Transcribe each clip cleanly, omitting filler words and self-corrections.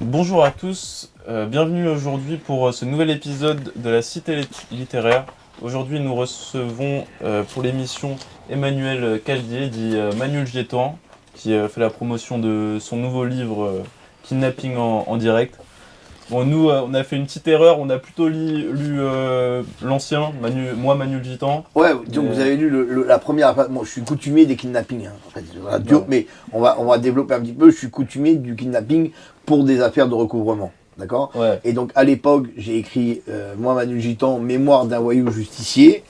Bonjour à tous, bienvenue aujourd'hui pour ce nouvel épisode de la Cité littéraire. Aujourd'hui nous recevons pour l'émission Emmanuel Caldier, dit Manu le Gétant, qui fait la promotion de son nouveau livre Kidnapping en direct. Bon, nous on a fait une petite erreur, on a plutôt lu l'ancien, Manu le Gétant. Ouais, donc vous avez lu la première. Bon, je suis coutumier des kidnappings, hein, en fait, voilà, Ouais. mais on va développer un petit peu. Je suis coutumier du kidnapping pour des affaires de recouvrement, d'accord. Ouais. Et donc à l'époque, j'ai écrit moi Manu Gitan, Mémoire d'un voyou justicier,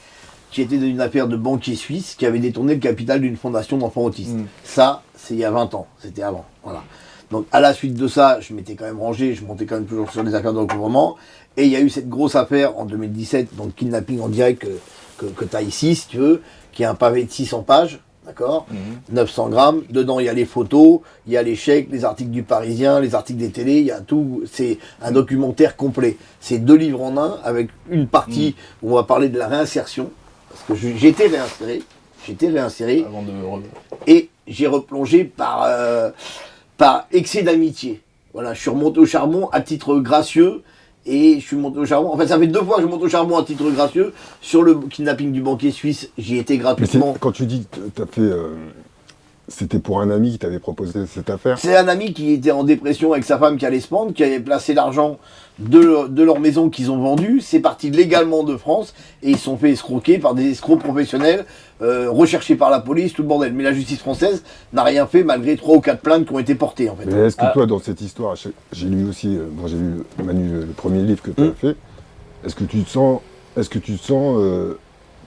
qui était une affaire de banquier suisse qui avait détourné le capital d'une fondation d'enfants autistes. Ça, c'est il y a 20 ans, c'était avant, voilà. Donc à la suite de ça, je m'étais quand même rangé, je montais quand même toujours sur les affaires de recouvrement. Et il y a eu cette grosse affaire en 2017, donc kidnapping en direct que tu as ici, si tu veux, qui est un pavé de 600 pages, d'accord, 900 grammes. Dedans, il y a les photos, il y a les chèques, les articles du Parisien, les articles des télés, il y a tout. C'est un documentaire complet. C'est 2 livres en un, avec une partie où on va parler de la réinsertion, parce que j'ai été réinséré, Avant de... et j'ai replongé par excès d'amitié. Voilà, je suis remonté au charbon à titre gracieux. Et je suis monté au charbon. En fait, ça fait 2 fois que je monte au charbon à titre gracieux. Sur le kidnapping du banquier suisse, j'y étais gratuitement. Quand tu dis que tu as fait. C'était pour un ami qui t'avait proposé cette affaire. C'est un ami qui était en dépression avec sa femme qui allait se pendre, qui avait placé l'argent de leur maison qu'ils ont vendue. C'est parti légalement de France et ils se sont fait escroquer par des escrocs professionnels recherchés par la police, tout le bordel. Mais la justice française n'a rien fait malgré 3 ou 4 plaintes qui ont été portées en fait. Mais est-ce que toi, dans cette histoire, j'ai lu aussi, j'ai lu Manu, le premier livre que tu as fait, est-ce que tu te sens,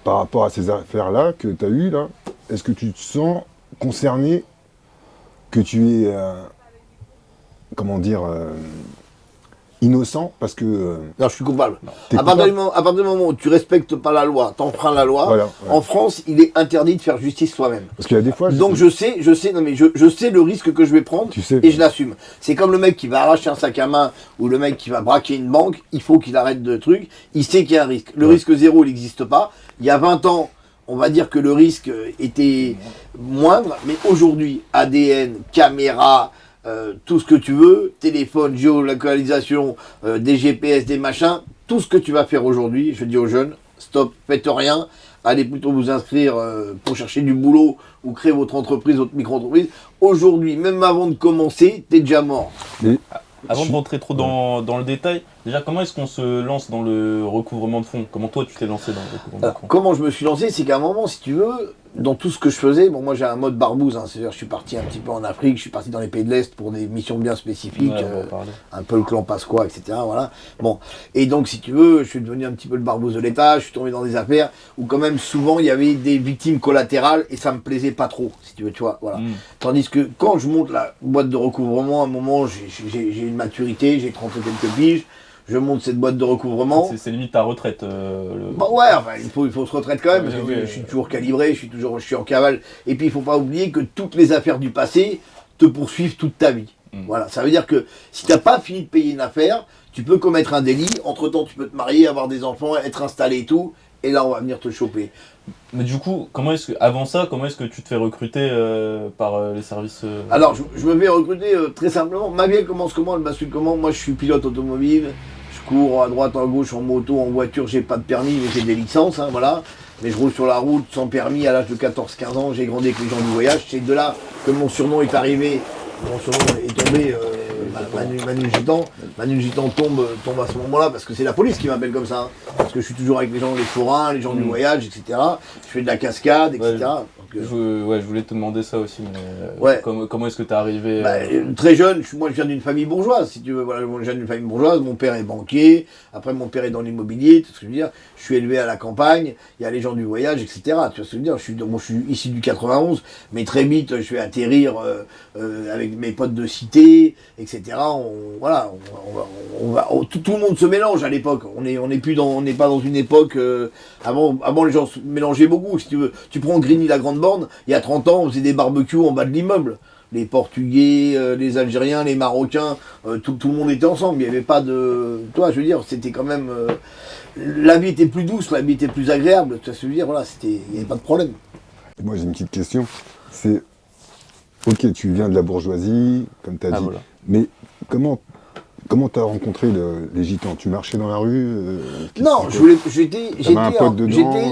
par rapport à ces affaires-là que tu as eues, là, est-ce que tu te sens concerné, que tu es, comment dire, innocent, parce que... Non, je suis coupable. T'es À partir coupable du moment où tu respectes pas la loi, t'enfreins la loi, Voilà, ouais. en France, il est interdit de faire justice soi-même. Parce qu'il y a des fois... Donc je sais le risque que je vais prendre Tu sais, et je l'assume. C'est comme le mec qui va arracher un sac à main ou le mec qui va braquer une banque, il faut qu'il arrête de trucs, il sait qu'il y a un risque. Le risque zéro, il n'existe pas. Il y a 20 ans, on va dire que le risque était moindre, mais aujourd'hui, ADN, caméra, tout ce que tu veux, téléphone, géolocalisation, des GPS, des machins, tout ce que tu vas faire aujourd'hui, je dis aux jeunes, stop, faites rien, allez plutôt vous inscrire pour chercher du boulot ou créer votre entreprise, votre micro-entreprise. Aujourd'hui, même avant de commencer, t'es déjà mort. mais Avant de rentrer trop dans le détail, déjà comment est-ce qu'on se lance dans le recouvrement de fonds? Comment toi tu t'es lancé dans le recouvrement de fonds? Comment je me suis lancé, c'est qu'à un moment, si tu veux, dans tout ce que je faisais, bon, moi j'ai un mode barbouze, hein, c'est-à-dire je suis parti un petit peu en Afrique, je suis parti dans les pays de l'Est pour des missions bien spécifiques, Ouais, on va en parler. un peu le clan Pasqua, etc. Voilà. Bon, et donc si tu veux, je suis devenu un petit peu le barbouze de l'État, je suis tombé dans des affaires où quand même souvent il y avait des victimes collatérales et ça me plaisait pas trop, si tu veux, tu vois, voilà. Tandis que quand je monte la boîte de recouvrement, à un moment j'ai une maturité, j'ai 30 et quelques piges, je monte cette boîte de recouvrement. C'est limite ta retraite. Bah ouais, enfin, il faut se retraite quand même, Ouais, parce que ouais, je suis toujours calibré, je suis en cavale. Et puis il faut pas oublier que toutes les affaires du passé te poursuivent toute ta vie. Voilà, ça veut dire que si t'as pas fini de payer une affaire, tu peux commettre un délit, entre-temps tu peux te marier, avoir des enfants, être installé et tout, et là on va venir te choper. Mais du coup, avant ça, comment est-ce que tu te fais recruter par les services Alors je me fais recruter très simplement. Ma vie elle commence comment, elle bascule comment? Moi je suis pilote automobile, je cours à droite, à gauche, en moto, en voiture, j'ai pas de permis mais j'ai des licences, hein, voilà. Mais je roule sur la route sans permis à l'âge de 14-15 ans, j'ai grandi avec les gens du voyage. C'est de là que mon surnom est arrivé, mon surnom est tombé, Manu Gitan. Manu Gitan tombe à ce moment-là parce que c'est la police qui m'appelle comme ça. Hein, parce que je suis toujours avec les gens, les forains, les gens du voyage, etc. Je fais de la cascade, etc. Donc, je voulais te demander ça aussi, mais Ouais. comment est-ce que t'es arrivé très jeune, moi je viens d'une famille bourgeoise, si tu veux, voilà, je viens d'une famille bourgeoise, mon père est banquier, après mon père est dans l'immobilier, tout ce que je veux dire, je suis élevé à la campagne, il y a les gens du voyage, etc. Tu vois ce que je veux dire, je suis issu du 91, mais très vite je vais atterrir avec mes potes de cité, etc. Tout le monde se mélange à l'époque, on n'est pas dans une époque, avant les gens se mélangeaient beaucoup, si tu veux, tu prends Grigny la Grande Borne, il y a 30 ans on faisait des barbecues en bas de l'immeuble. Les Portugais, les Algériens, les Marocains, tout le monde était ensemble. Il n'y avait pas de... Toi, je veux dire, c'était quand même... la vie était plus douce, la vie était plus agréable. Tu vois ce que je veux dire, voilà, il n'y avait pas de problème. moi j'ai une petite question, c'est... Ok, tu viens de la bourgeoisie, comme tu as dit, voilà. mais comment comment t'as rencontré les gitans? Tu marchais dans la rue Non, j'étais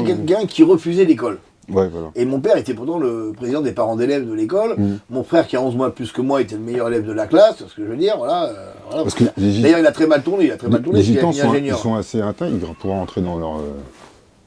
quelqu'un qui refusait l'école. Ouais, voilà. Et mon père était pourtant le président des parents d'élèves de l'école. Mon frère, qui a 11 mois de plus que moi, était le meilleur élève de la classe. Ce que je veux dire, voilà. Parce que D'ailleurs, il a très mal tourné. Les gitans ils sont assez intègres pour rentrer dans leur...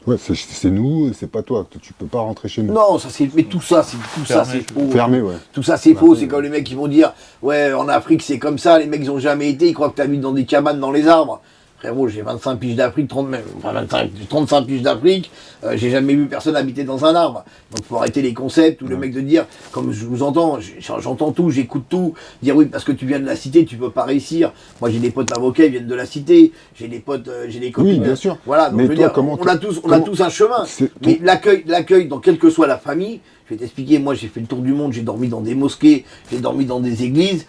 Ouais, c'est nous, c'est pas toi. Tu peux pas rentrer chez nous. Non, mais tout ça, c'est faux. Fermé, ouais. Tout ça, c'est faux. C'est comme les mecs qui vont dire, ouais, en Afrique, c'est comme ça. Les mecs, ils ont jamais été. Ils croient que t'habites dans des cabanes dans les arbres. Frérot, j'ai 25 piges d'Afrique, 35 piges d'Afrique, j'ai jamais vu personne habiter dans un arbre. Donc faut arrêter les concepts, ou le mec de dire, comme je vous entends, j'entends tout, j'écoute tout, dire oui, parce que tu viens de la cité, tu peux pas réussir. Moi j'ai des potes avocats, ils viennent de la cité, j'ai des potes, j'ai des copines. Oui, bien sûr. Voilà, donc mais je veux toi, dire, on a tous un chemin. Mais l'accueil, dans quelle que soit la famille, je vais t'expliquer, moi j'ai fait le tour du monde, j'ai dormi dans des mosquées, j'ai dormi dans des églises.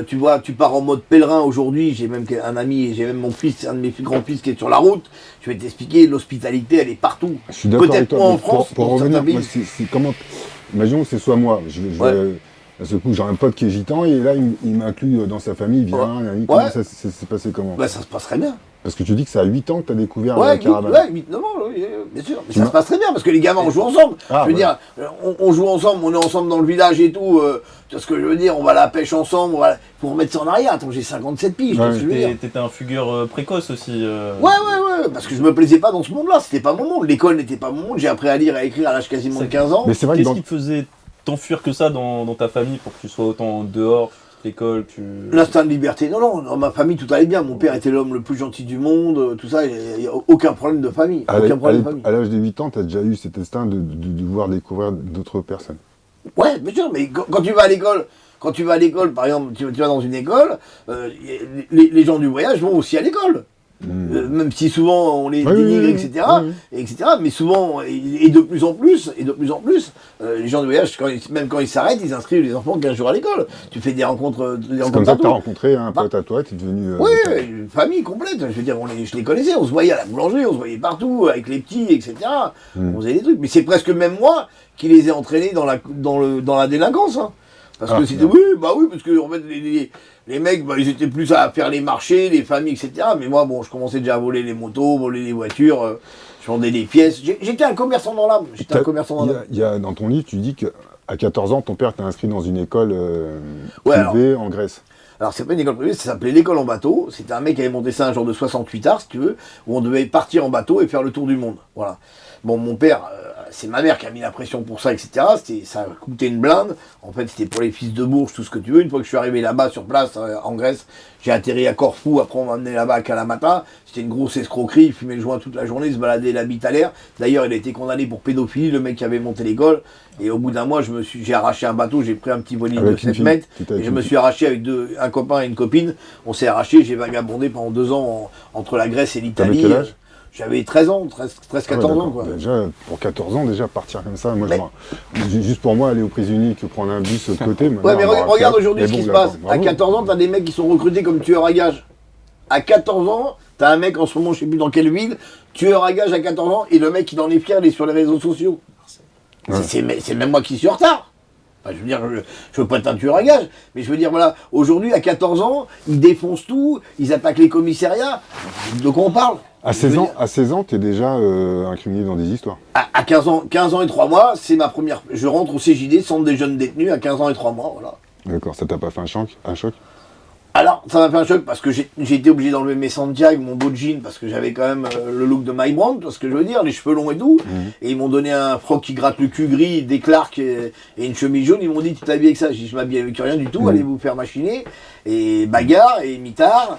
Tu vois, tu pars en mode pèlerin aujourd'hui, j'ai même un ami, j'ai même mon fils, un de mes grands-fils qui est sur la route. Je vais t'expliquer, l'hospitalité elle est partout. Je suis d'accord avec toi, en France, pour revenir, moi, c'est comment... Imaginons que c'est soit moi, à ce coup j'ai un pote qui est gitan et là il m'inclut dans sa famille, il vient, comment ça s'est passé comment? Bah ça se passe très bien. Parce que tu dis que c'est à 8 ans que tu as découvert la caravane. Ouais, 8-9 ans, oui, bien sûr. Mais ça se passe très bien, parce que les gamins, on joue ensemble. Je veux dire, on joue ensemble, on est ensemble dans le village et tout. Tu vois ce que je veux dire, on va à la pêche ensemble, faut remettre ça en arrière. Attends, j'ai 57 piges, T'étais un fugueur précoce aussi. Ouais, parce que je me plaisais pas dans ce monde-là, c'était pas mon monde. L'école n'était pas mon monde, j'ai appris à lire et à écrire à l'âge quasiment de 15 ans. Mais c'est vrai Qu'est-ce qui te faisait t'enfuir que ça dans ta famille pour que tu sois autant dehors? L'école, L'instinct de liberté. Non, dans ma famille, tout allait bien. Mon père était l'homme le plus gentil du monde, tout ça, il n'y a aucun problème de famille. À l'âge de 8 ans, tu as déjà eu cet instinct de vouloir découvrir d'autres personnes. Ouais, bien sûr, mais quand tu vas à l'école, par exemple, tu vas dans une école, les gens du voyage vont aussi à l'école. Même si souvent on les dénigre, etc., mais souvent, et de plus en plus, les gens de voyage, même quand ils s'arrêtent, ils inscrivent les enfants 15 jours à l'école. Tu fais des rencontres. C'est comme ça que tu as rencontré un pote à toi, tu es devenu. Oui, une famille complète. Je veux dire, je les connaissais, on se voyait à la boulangerie, on se voyait partout, avec les petits, etc. On faisait des trucs. Mais c'est presque même moi qui les ai entraînés dans la délinquance. Hein. Parce que c'était. Oui, parce que en fait, les mecs, ils étaient plus à faire les marchés, les familles, etc. Mais moi, je commençais déjà à voler les motos, voler les voitures, je vendais des pièces. J'étais un commerçant dans l'âme. Dans ton livre, tu dis qu'à 14 ans, ton père t'a inscrit dans une école privée en Grèce. Alors, c'est pas une école privée, ça s'appelait l'école en bateau. C'était un mec qui avait monté ça un genre de 68 arts, si tu veux, où on devait partir en bateau et faire le tour du monde. Voilà. Bon, mon père, c'est ma mère qui a mis la pression pour ça, etc. Ça a coûté une blinde. En fait, c'était pour les fils de Bourges, tout ce que tu veux. Une fois que je suis arrivé là-bas, sur place, en Grèce, j'ai atterri à Corfou. Après, on m'a amené là-bas à Kalamata. C'était une grosse escroquerie. Il fumait le joint toute la journée, il se baladait la bite à l'air. D'ailleurs, il a été condamné pour pédophilie, le mec qui avait monté l'école. Et au bout d'un mois, j'ai arraché un bateau. J'ai pris un petit voilier de 7 mètres. Et je me suis arraché avec un copain et une copine. On s'est arraché. J'ai vagabondé pendant 2 ans entre la Grèce et l'Italie. T'avais quel âge ? J'avais 13 ans, 14 ans. Quoi. Déjà, pour 14 ans, déjà partir comme ça, juste pour moi, aller aux prises uniques, prendre un bus de côté. Ouais, mais regarde aujourd'hui ce qui se passe. À 14 ans, t'as des mecs qui sont recrutés comme tueurs à gages. À 14 ans, t'as un mec en ce moment, je sais plus dans quelle ville, tueur à gages à 14 ans, et le mec, il en est fier, il est sur les réseaux sociaux. Ouais. C'est même moi qui suis en retard. Enfin, je veux dire, je veux pas être un tueur à gages, mais je veux dire, voilà, aujourd'hui, à 14 ans, ils défoncent tout, ils attaquent les commissariats. De quoi on parle ? À 16 ans, tu es déjà incriminé dans des histoires. À 15 ans et 3 mois, c'est ma première. Je rentre au CJD, centre des jeunes détenus, à 15 ans et 3 mois, voilà. D'accord, ça t'a pas fait un choc Alors, ça m'a fait un choc parce que j'ai été obligé d'enlever mes Santiago, mon beau jean, parce que j'avais quand même le look de My Brand, tu vois ce que je veux dire, les cheveux longs et tout. Et ils m'ont donné un froc qui gratte le cul gris, des Clarks et une chemise jaune. Ils m'ont dit, tu t'habilles avec ça. J'ai dit, je m'habille avec rien du tout, allez vous faire machiner. Et bagarre et mitard.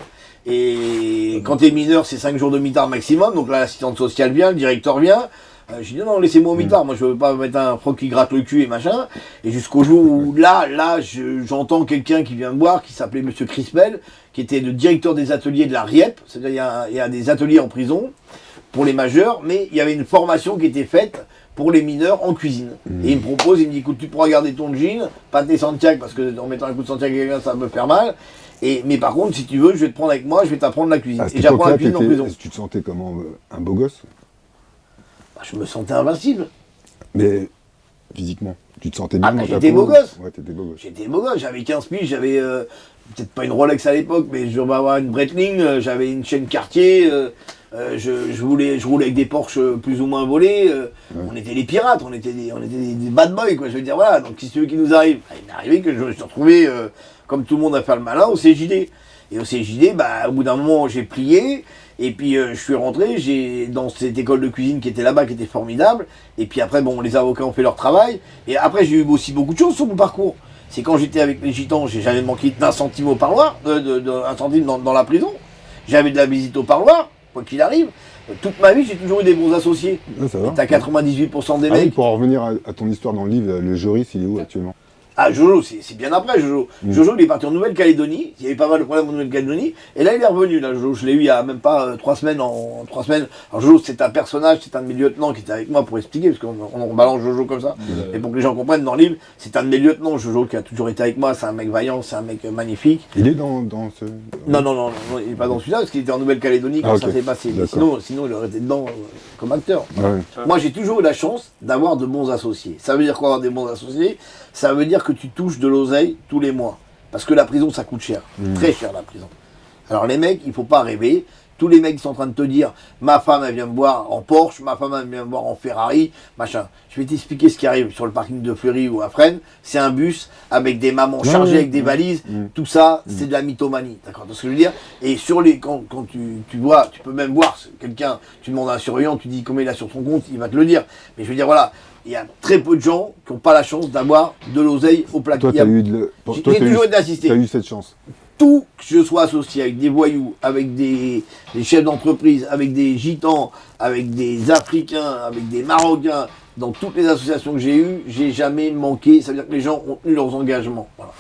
Et quand t'es mineur, c'est 5 jours de mitard maximum. Donc là, l'assistante sociale vient, le directeur vient. J'ai dit non, laissez-moi au mitard. Moi, je veux pas mettre un froc qui gratte le cul et machin. Et jusqu'au jour où là, j'entends quelqu'un qui vient me voir, qui s'appelait Monsieur Crispel, qui était le directeur des ateliers de la RIEP. C'est-à-dire, il y a des ateliers en prison pour les majeurs, mais il y avait une formation qui était faite pour les mineurs en cuisine. Et il me propose, il me dit, écoute, tu pourras garder ton jean, pas tes Santiago, parce que en mettant un coup de Santiago à quelqu'un, ça va me faire mal. Mais par contre, si tu veux, je vais te prendre avec moi, je vais t'apprendre la cuisine. Et j'apprends la cuisine en prison. Tu te sentais comment un beau gosse ? Je me sentais invincible. Mais physiquement, Tu te sentais bien dans ta j'étais peau. beau gosse. Ouais, t'étais beau gosse. J'étais beau gosse, j'avais 15 piges, j'avais peut-être pas une Rolex à l'époque, mais je devais avoir une Breitling, j'avais une chaîne Cartier, je roulais avec des Porsche plus ou moins volés, on était les pirates, on était des bad boys, quoi. Je veux dire, voilà, donc si c'est eux qui nous arrivent, il m'est arrivé que je me suis retrouvé, comme tout le monde a fait le malin, au CJD. Et au CJD, au bout d'un moment, j'ai plié. Et puis je suis rentré, dans cette école de cuisine qui était là-bas, qui était formidable. Et puis après, bon, les avocats ont fait leur travail. Et après, j'ai eu aussi beaucoup de choses sur mon parcours. C'est quand j'étais avec les gitans, j'ai jamais manqué d'un centime au parloir, un centime dans la prison. J'avais de la visite au parloir, quoi qu'il arrive. Toute ma vie, j'ai toujours eu des bons associés. Ouais, ça va. T'as 98% des Ah oui, mecs. pour en revenir à ton histoire dans le livre, le Joris, il est où actuellement? Ah, Jojo, c'est bien après, Jojo. Jojo, il est parti en Nouvelle-Calédonie. Il y avait pas mal de problèmes en Nouvelle-Calédonie. Et là, il est revenu. Là, Jojo, je l'ai eu il y a même pas 3 semaines. En 3 semaines. Alors, Jojo, c'est un personnage, c'est un de mes lieutenants qui était avec moi pour expliquer, parce qu'on balance Jojo comme ça. Et pour que les gens comprennent, dans le livre, c'est un de mes lieutenants, Jojo, qui a toujours été avec moi. C'est un mec vaillant, c'est un mec magnifique. Il est dans ce. Non, il n'est pas dans celui-là, parce qu'il était en Nouvelle-Calédonie quand ça s'est passé. Mais sinon, il aurait été dedans comme acteur. Ouais. Moi, j'ai toujours eu la chance d'avoir de bons associés. Ça veut dire quoi, avoir des bons associés? Ça veut dire que tu touches de l'oseille tous les mois. Parce que la prison, ça coûte cher. Très cher, la prison. Alors, les mecs, il faut pas rêver. Tous les mecs qui sont en train de te dire, ma femme, elle vient me voir en Porsche, ma femme, elle vient me voir en Ferrari, machin. Je vais t'expliquer ce qui arrive sur le parking de Fleury ou à Fresnes. C'est un bus avec des mamans chargées avec des valises. Tout ça, c'est de la mythomanie. D'accord? Tu vois ce que je veux dire? Et quand tu vois, tu peux même voir quelqu'un, tu demandes à un surveillant, tu dis combien il a sur son compte, il va te le dire. Mais je veux dire, voilà. Il y a très peu de gens qui n'ont pas la chance d'avoir de l'oseille au placard. Toi, tu as eu de. J'ai toujours été assisté. Tu as eu cette chance. Tout que je sois associé avec des voyous, avec des chefs d'entreprise, avec des gitans, avec des Africains, avec des Marocains, dans toutes les associations que j'ai eues, j'ai jamais manqué. Ça veut dire que les gens ont tenu leurs engagements. Voilà.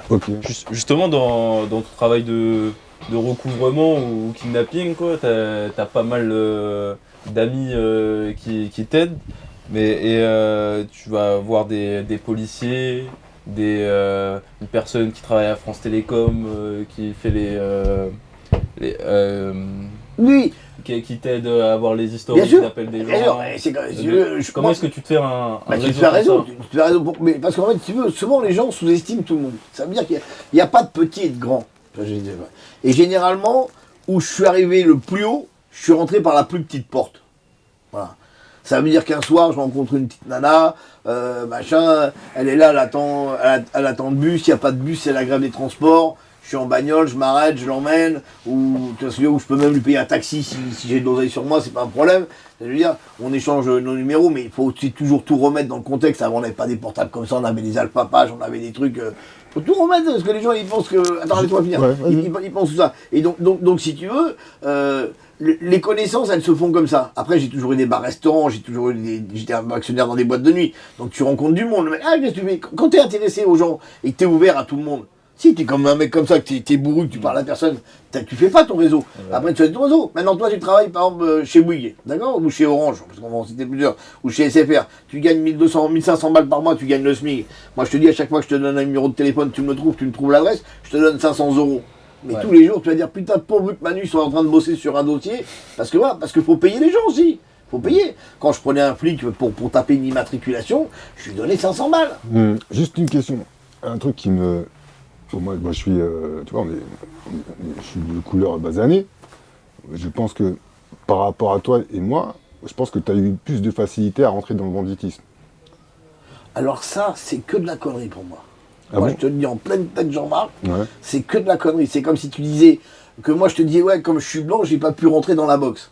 Ok. Justement, dans ton travail de recouvrement ou kidnapping, quoi, t'as pas mal d'amis qui t'aident. Tu vas voir des policiers, une personne qui travaille à France Télécom, qui fait Oui. Qui t'aide à avoir les histoires Bien sûr. d'appels des gens. Comment est-ce que tu te fais un réseau? Tu te fais raison. Tu fais raison mais parce qu'en fait, si tu veux, souvent les gens sous-estiment tout le monde. Ça veut dire qu'il n'y a pas de petit et de grand. Et généralement, où je suis arrivé le plus haut, je suis rentré par la plus petite porte. Voilà. Ça veut dire qu'un soir, je rencontre une petite nana, machin, elle est là, elle attend le bus, il n'y a pas de bus, c'est la grève des transports, je suis en bagnole, je m'arrête, je l'emmène, ou je peux même lui payer un taxi si j'ai de l'oseille sur moi, c'est pas un problème. Je veux dire, on échange nos numéros, mais il faut aussi toujours tout remettre dans le contexte. Avant, on n'avait pas des portables comme ça, on avait des alpha-pages, on avait des trucs... faut tout remettre, parce que les gens, ils pensent que... Attends, laisse-moi finir. Ouais, ils pensent tout ça. Et donc si tu veux... les connaissances, elles se font comme ça. Après, j'ai toujours eu des bars-restaurants, j'étais actionnaire dans des boîtes de nuit. Donc tu rencontres du monde. Le mec, qu'est-ce que tu fais? Quand t'es intéressé aux gens et que t'es ouvert à tout le monde, si t'es comme un mec comme ça, que t'es bourru, que tu parles à personne, tu fais pas ton réseau. Ouais. Après, tu fais ton réseau. Maintenant, toi, tu travailles par exemple chez Bouygues, d'accord? Ou chez Orange, parce qu'on va en citer plusieurs, ou chez SFR. Tu gagnes 1200, 1500 balles par mois, tu gagnes le SMIC. Moi, je te dis, à chaque fois que je te donne un numéro de téléphone, tu me trouves l'adresse, je te donne 500 €. Mais tous les jours, tu vas dire, putain, pourvu que Manu soit en train de bosser sur un dossier, parce qu'il faut payer les gens aussi. Faut payer. Quand je prenais un flic pour taper une immatriculation, je lui donnais 500 balles. Juste une question. Un truc qui me... Moi je suis, tu vois, je suis de couleur basanée. Je pense que par rapport à toi et moi, je pense que tu as eu plus de facilité à rentrer dans le banditisme. Alors ça, c'est que de la connerie pour moi. Ah moi, bon? je te le dis en pleine tête, Jean-Marc, c'est que de la connerie. C'est comme si tu disais que moi, je te disais, ouais, comme je suis blanc, j'ai pas pu rentrer dans la boxe.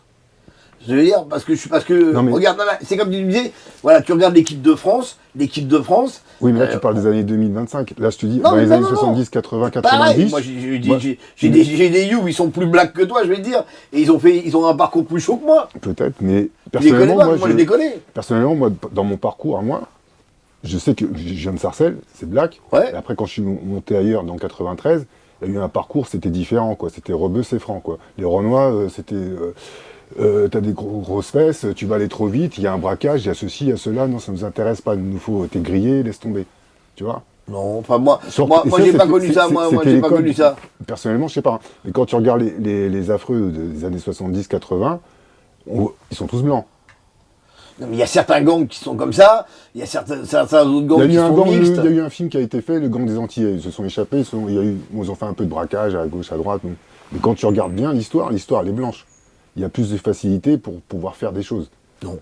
Je veux dire, parce que non, mais... regarde, c'est comme tu disais, voilà, tu regardes l'équipe de France. Oui, mais là, tu parles des années 2025. Là, je te dis, dans les années 70, 80, 90. Pareil, moi, j'ai des you, ils sont plus blacks que toi, je vais te dire. Et ils ont un parcours plus chaud que moi. Peut-être, mais personnellement, moi, je les connais. Personnellement, moi, dans mon parcours à moi, je sais que je viens de Sarcelles, c'est black. Ouais. Et après, quand je suis monté ailleurs, dans 93, il y a eu un parcours, c'était différent, quoi. C'était rebeu, c'est franc, quoi. Les Renois, c'était... t'as des grosses fesses, tu vas aller trop vite, il y a un braquage, il y a ceci, il y a cela, non, ça nous intéresse pas, il nous faut, t'es grillé, laisse tomber. Tu vois? Non, enfin moi j'ai pas connu ça, moi j'ai pas connu ça. Personnellement, je sais pas. Mais quand tu regardes les affreux des années 70-80, ils sont tous blancs. Non, mais il y a certains gangs qui sont comme ça, il y a certains autres gangs qui sont mixtes. Il y a eu un film qui a été fait, le gang des Antillais. Ils se sont échappés, ils ont fait un peu de braquage à gauche, à droite. Donc. Mais quand tu regardes bien l'histoire elle est blanche. Il y a plus de facilité pour pouvoir faire des choses. Non.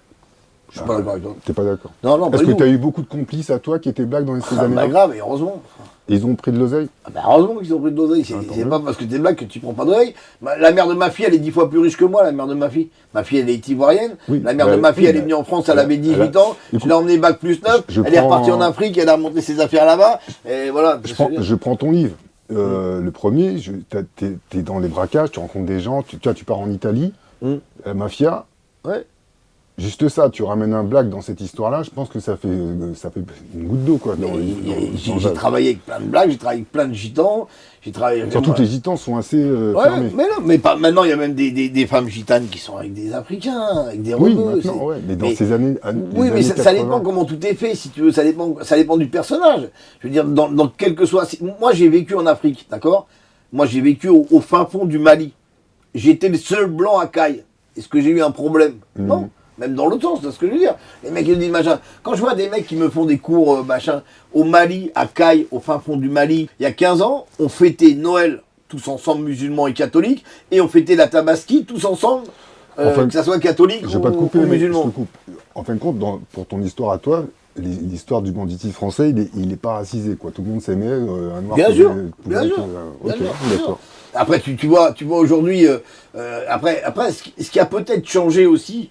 Je suis pas d'accord avec toi. T'es pas d'accord? Non, Est-ce que tu as eu beaucoup de complices à toi qui étaient blagues dans ces années-là? Pas grave, et heureusement. Et ils ont pris de l'oseille? Heureusement qu'ils ont pris de l'oseille. C'est pas parce que t'es blague que tu prends pas d'oseille. La mère de ma fille, elle est 10 fois plus riche que moi, la mère de ma fille. Ma fille, elle est ivoirienne. Oui, la mère de ma fille, elle est venue en France, elle avait 18 ans. Je l'ai emmenée bac plus 9. Elle est repartie en Afrique, elle a monté ses affaires là-bas. Et voilà. Je prends ton livre. Le premier, t'es dans les braquages, tu rencontres des gens, tu pars en Italie, mafia. Ouais. Juste ça, tu ramènes un blague dans cette histoire-là, je pense que ça fait une goutte d'eau, quoi. J'ai travaillé avec plein de blagues, j'ai travaillé avec plein de gitans, j'ai travaillé... Surtout que les gitans sont assez fermés. Mais non, mais pas, maintenant il y a même des femmes gitanes qui sont avec des Africains, avec des Oui, rebeux. maintenant, ouais, mais dans ces années... Oui, mais ça dépend comment tout est fait, si tu veux, ça dépend du personnage. Je veux dire, dans quel que soit... Moi j'ai vécu en Afrique, d'accord? Moi j'ai vécu au fin fond du Mali. J'étais le seul blanc à Caille. Est-ce que j'ai eu un problème? Non. Même dans l'autre sens, c'est ce que je veux dire. Les mecs, ils disent machin. Quand je vois des mecs qui me font des cours, machin, au Mali, à Caille, au fin fond du Mali, il y a 15 ans, on fêtait Noël, tous ensemble, musulmans et catholiques, et on fêtait la Tabaski, tous ensemble, que ça soit catholique ou, pas te couper, ou musulman. Je te coupe. En fin de compte, pour ton histoire à toi, l'histoire du banditisme français, il est pas racisé, quoi. Tout le monde s'aimait, un noir... Bien sûr. Après, tu vois aujourd'hui, après, ce qui a peut-être changé aussi,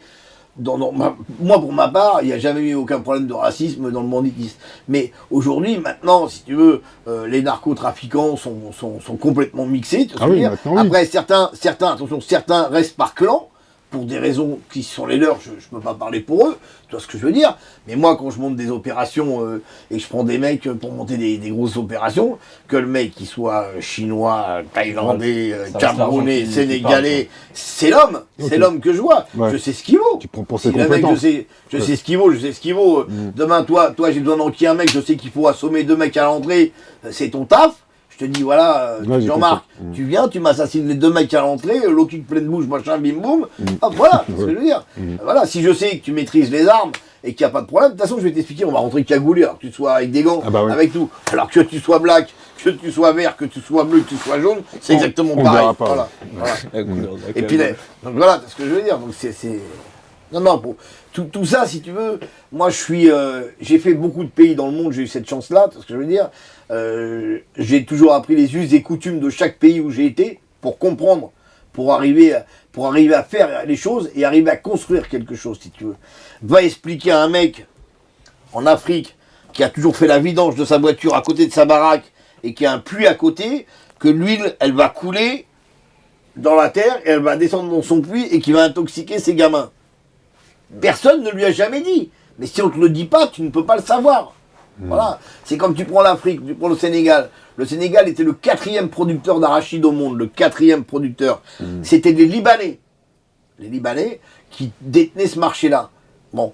moi, pour ma part, il n'y a jamais eu aucun problème de racisme dans le banditisme. Mais aujourd'hui, maintenant, si tu veux, les narcotrafiquants sont complètement mixés. Tu vois ce que je veux dire. Après, certains restent par clan, pour des raisons qui sont les leurs, je ne peux pas parler pour eux, tu vois ce que je veux dire. Mais moi, quand je monte des opérations et que je prends des mecs pour monter des grosses opérations, que le mec qui soit chinois, thaïlandais, camerounais, sénégalais, c'est l'homme, c'est l'homme que je vois. Ouais. Je sais ce qu'il vaut. Tu prends pour ses compétences. Je sais ce qu'il vaut, je sais ce qu'il vaut. Demain, toi, j'ai besoin d'enquiller un mec, je sais qu'il faut assommer 2 mecs à l'entrée, c'est ton taf. Je te dis, voilà, Jean-Marc, tu viens, tu m'assassines les 2 mecs à l'entrée, l'eau qui te pleine bouche, machin, bim boum. Hop, voilà, c'est ce que je veux dire. Voilà, si je sais que tu maîtrises les armes et qu'il n'y a pas de problème, de toute façon, je vais t'expliquer, on va rentrer cagoulé, alors que tu sois avec des gants, avec tout. Alors que tu sois black, que tu sois vert, que tu sois bleu, que tu sois jaune, c'est exactement pareil. Voilà. Et puis, donc voilà, c'est ce que je veux dire. Donc c'est... Non, tout ça, si tu veux, moi j'ai fait beaucoup de pays dans le monde, j'ai eu cette chance-là, c'est ce que je veux dire. J'ai toujours appris les us et coutumes de chaque pays où j'ai été, pour comprendre, pour arriver à faire les choses et arriver à construire quelque chose, si tu veux. Va expliquer à un mec en Afrique qui a toujours fait la vidange de sa voiture à côté de sa baraque et qui a un puits à côté, que l'huile, elle va couler dans la terre et elle va descendre dans son puits et qui va intoxiquer ses gamins. Personne ne lui a jamais dit. Mais si on ne te le dit pas, tu ne peux pas le savoir. Voilà. C'est comme tu prends l'Afrique, tu prends le Sénégal. Le Sénégal était le 4e producteur d'arachide au monde, le 4e producteur. C'était les Libanais. Les Libanais qui détenaient ce marché-là. Bon,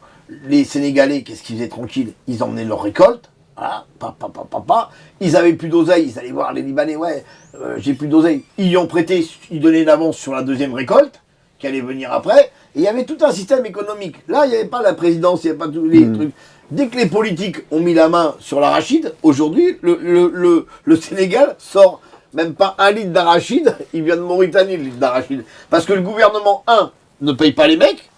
les Sénégalais, qu'est-ce qu'ils faisaient tranquilles? Ils emmenaient leur récolte. Voilà, ils avaient plus d'oseille, ils allaient voir les Libanais, j'ai plus d'oseille. Ils y ont prêté, ils donnaient une avance sur la 2e récolte, qui allait venir après. Et il y avait tout un système économique. Là, il n'y avait pas la présidence, il n'y avait pas tous les trucs. Dès que les politiques ont mis la main sur l'arachide, aujourd'hui, le Sénégal sort même pas 1 litre d'arachide, il vient de Mauritanie, le litre d'arachide. Parce que le gouvernement, 1, ne paye pas les mecs,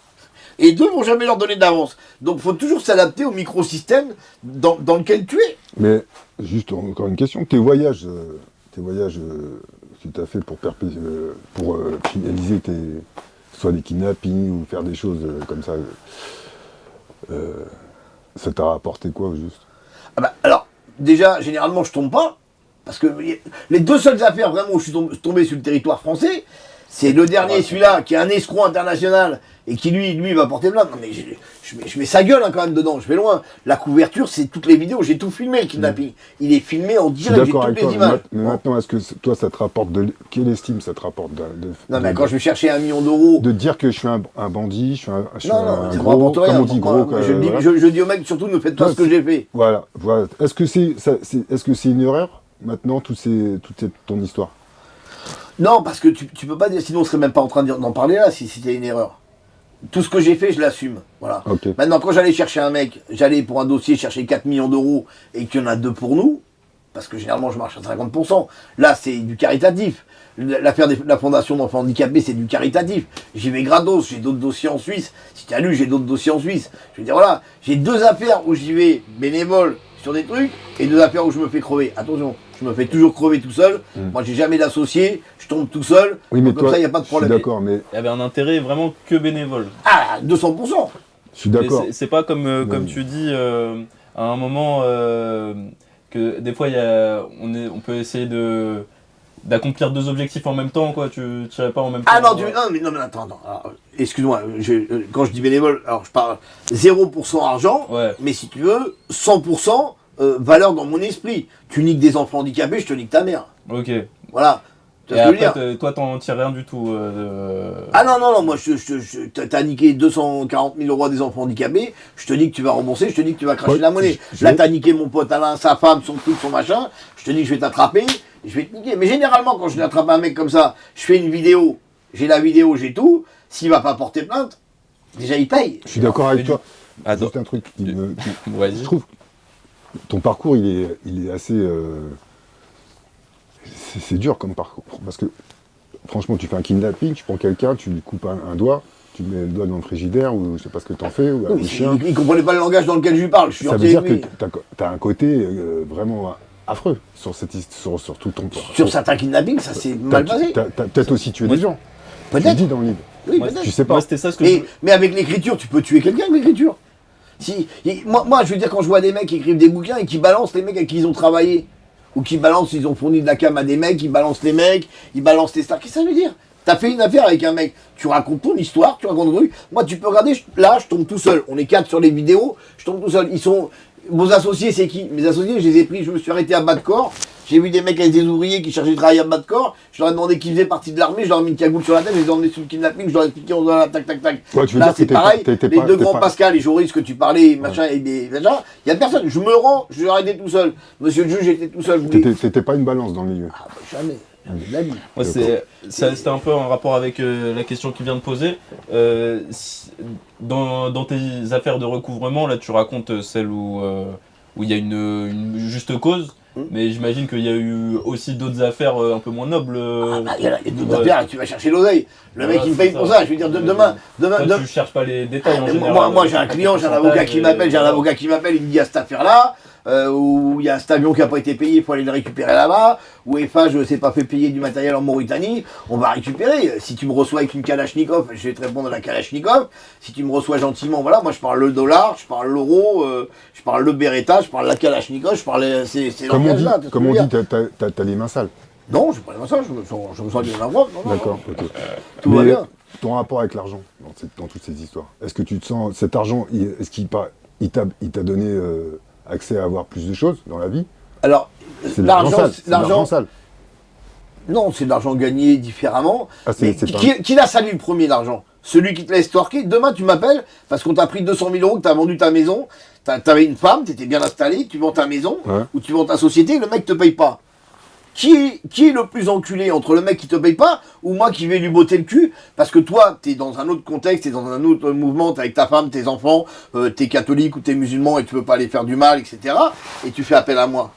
et 2, vont jamais leur donner d'avance. Donc il faut toujours s'adapter au microsystème dans lequel tu es. Mais, juste encore une question, tes voyages que tu as fait pour finaliser soit des kidnappings ou faire des choses comme ça, ça t'a rapporté quoi, au juste? Alors, déjà, généralement, je tombe pas, parce que les 2 seules affaires vraiment où je suis tombé sur le territoire français, c'est le dernier, celui-là, qui est un escroc international, et qui, lui, va porter plainte. Non, mais je mets sa gueule, quand même, dedans, je vais loin. La couverture, c'est toutes les vidéos, j'ai tout filmé, le kidnapping. Il est filmé en direct, j'ai toutes les images. Mais maintenant, est-ce que toi, ça te rapporte quelle estime ça te rapporte Non, mais quand je vais chercher 1 million d'euros... De dire que je suis un bandit, je suis un gros, comme on dit gros... Je dis aux mecs, surtout, ne faites pas ce que j'ai fait. Voilà. Est-ce que c'est une erreur, maintenant, toute ton histoire? Non, parce que tu peux pas dire, sinon on serait même pas en train d'en parler là, si c'était une erreur. tout ce que j'ai fait, je l'assume. Voilà. Ok. Maintenant, quand j'allais chercher un mec, j'allais pour un dossier chercher 4 millions d'euros et qu'il y en a 2 pour nous, parce que généralement je marche à 50%. Là, c'est du caritatif. L'affaire de la Fondation d'enfants handicapés, c'est du caritatif. J'y vais gratos, j'ai d'autres dossiers en Suisse. Si tu as lu, j'ai d'autres dossiers en Suisse. Je veux dire, voilà, j'ai 2 affaires où j'y vais bénévole sur des trucs et 2 affaires où je me fais crever. Attention, je me fais toujours crever tout seul. Moi, j'ai jamais d'associé, je tombe tout seul. Oui, mais comme toi, ça, il n'y a pas de je suis problème. d'accord, mais Il y avait un intérêt vraiment que bénévole. Ah, 200%. je suis Mais d'accord. c'est pas comme, comme tu dis, à un moment, que des fois, on peut essayer d'accomplir 2 objectifs en même temps, quoi. Tu tirais pas en même temps. Ah non, non, mais attends. Alors, excuse-moi, quand je dis bénévole, alors je parle 0% argent, Ouais. mais si tu veux, 100% valeur dans mon esprit. Tu niques des enfants handicapés, je te nique ta mère. Ok. Voilà. Tu Et vois ce que je veux après, dire toi, t'en tires rien du tout. Ah non, moi, t'as niqué 240 000 euros à des enfants handicapés, je te dis que tu vas rembourser, je te dis que tu vas cracher Ouais, la monnaie. Là, t'as niqué mon pote Alain, sa femme, son truc, son machin, je te dis que je vais t'attraper, je vais te niquer. Mais généralement, quand je attrape un mec comme ça, je fais une vidéo, j'ai la vidéo, j'ai tout, s'il va pas porter plainte, déjà il paye. Je suis d'accord avec toi. Attends. Juste un truc Vas-y. je trouve que ton parcours, il est assez... c'est dur comme parcours. Parce que, franchement, tu fais un kidnapping, tu prends quelqu'un, tu lui coupes un doigt, tu mets le doigt dans le frigidaire, ou je sais pas ce que t'en fais, ou Oui, un mais chien. il comprenait pas le langage dans lequel je lui parle, je suis Ça veut entier dire avec que lui. t'as un côté vraiment affreux sur tout ton Sur certains kidnappings, ça s'est mal passé. T'as peut-être aussi tué des gens. Tu le Peut-être. dis dans le livre. Oui, Moi, peut-être. Tu sais pas. Moi, c'était ça ce que je. Mais avec l'écriture, tu peux tuer quelqu'un avec l'écriture. Moi, je veux dire, quand je vois des mecs qui écrivent des bouquins et qui balancent les mecs avec qui ils ont travaillé, ou qui balancent, ils ont fourni de la cam à des mecs, ils balancent les mecs, ils balancent les stars, qu'est-ce que ça veut dire? T'as fait une affaire avec un mec, tu racontes ton histoire, tu racontes ton truc. Moi, tu peux regarder, là, je tombe tout seul. On est 4 sur les vidéos, je tombe tout seul. Vos associés, c'est qui? Mes associés, je les ai pris, je me suis arrêté à bas de corps. J'ai vu des mecs avec des ouvriers qui cherchaient de travailler à bas de corps. Je leur ai demandé qui faisait partie de l'armée, je leur ai mis une cagoule sur la tête, je les ai emmenés sur le kidnapping, je leur ai expliqué, on doit tac, tac, tac. Ouais, tu veux Là, dire que c'est pareil, t'es les pas- deux t'es grands pas- Pascal et Joris que tu parlais, machin, et des machin, il y a personne. Je me rends, je leur ai été tout seul. Monsieur le juge, j'étais tout seul. Je voulais- T'étais pas une balance dans le milieu. Ah, bah, jamais. Jamais de la vie. Moi, c'était un peu en rapport avec la question qu'il vient de poser. Dans tes affaires de recouvrement, là, tu racontes celle où il y a une juste cause, mais j'imagine qu'il y a eu aussi d'autres affaires un peu moins nobles. Ah, bah, il y a d'autres ouais. affaires et tu vas chercher l'oseille. Le mec, Ouais, il me c'est paye ça. pour ça. Je veux dire, demain. Toi, tu cherches pas les détails en Mais général. moi, j'ai un client, j'ai un avocat qui m'appelle, il me dit à cette affaire-là, où il y a cet avion qui n'a pas été payé, il faut aller le récupérer là-bas, où Eiffage s'est pas fait payer du matériel en Mauritanie, on va récupérer. Si tu me reçois avec une Kalachnikov, je vais te répondre à la Kalachnikov. Si tu me reçois gentiment, voilà, moi je parle le dollar, je parle l'euro, je parle le Beretta, je parle la Kalachnikov, je parle c'est Comme on dit, langage-là, tu vois ce que comme je on veux dit, dire. t'as les mains sales. Non, je parle pas ça, je me sens bien la voix. D'accord, ok. Tout va bien. Ton rapport avec l'argent dans toutes ces histoires, est-ce que tu te sens, cet argent, est-ce qu'il t'a donné accès à avoir plus de choses dans la vie? Alors, C'est de l'argent sale. C'est de l'argent sale. Non, c'est de l'argent gagné différemment. Ah, c'est- Mais c'est pas- qui l'a sali le premier, l'argent? Celui qui te l'a estorqué. Demain, tu m'appelles parce qu'on t'a pris 200 000 euros, que t'as vendu ta maison. T'avais une femme, t'étais bien installé, tu vends ta maison Ouais. ou tu vends ta société, le mec te paye pas. Qui est le plus enculé entre le mec qui te paye pas ou moi qui vais lui botter le cul? Parce que toi, t'es dans un autre contexte, t'es dans un autre mouvement, t'es avec ta femme, tes enfants, t'es catholique ou t'es musulman et tu veux pas aller faire du mal, etc. Et tu fais appel à moi.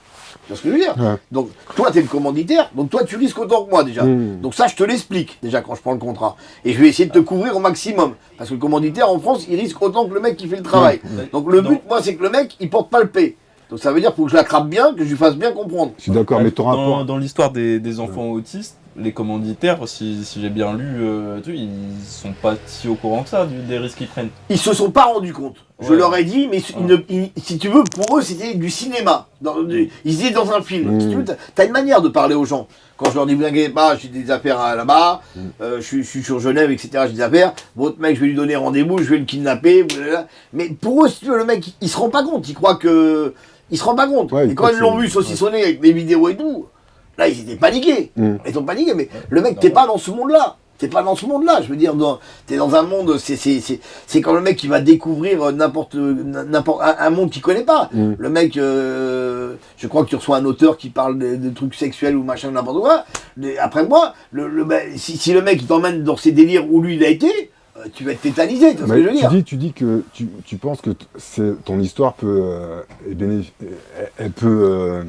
Tu vois ce que je veux dire? Ouais. Donc, toi, t'es le commanditaire, donc toi, tu risques autant que moi déjà. Mmh. Donc ça, je te l'explique déjà quand je prends le contrat. Et je vais essayer de te couvrir au maximum. Parce que le commanditaire, en France, il risque autant que le mec qui fait le travail. Donc le but, moi, c'est que le mec, il porte pas le paix. Donc ça veut dire qu'il faut que je la crappe bien, que je lui fasse bien comprendre. Je suis d'accord, mais ton rapport. Dans l'histoire des enfants autistes, les commanditaires, si j'ai bien lu, ils sont pas si au courant que ça des risques qu'ils prennent. Ils se sont pas rendus compte. Je Ouais. leur ai dit, mais si tu veux, pour eux, c'était du cinéma. Ils étaient dans un film. Si tu veux, t'as une manière de parler aux gens. Quand je leur dis, vous inquiétez pas, j'ai des affaires là-bas, je suis sur Genève, etc., j'ai des affaires, votre mec, je vais lui donner rendez-vous, je vais le kidnapper, blablabla. Mais pour eux, si tu veux, le mec, il se rend pas compte. Il croit que... Il se rend pas compte. Ouais, et quand il ils l'ont croit que vu c'est- saucissonner avec mes vidéos et tout, là, ils étaient paniqués. Ils sont paniqués, mais le mec, t'es pas dans ce monde-là. T'es pas dans ce monde-là, je veux dire, t'es dans un monde, c'est quand le mec qui va découvrir un monde qu'il connaît pas. Le mec, je crois que tu reçois un auteur qui parle de trucs sexuels ou machin, n'importe quoi. Après moi, si le mec il t'emmène dans ses délires où lui il a été, tu vas être tétanisé, tu vois ce que je veux dire. Tu dis que tu penses que ton histoire peut, elle peut,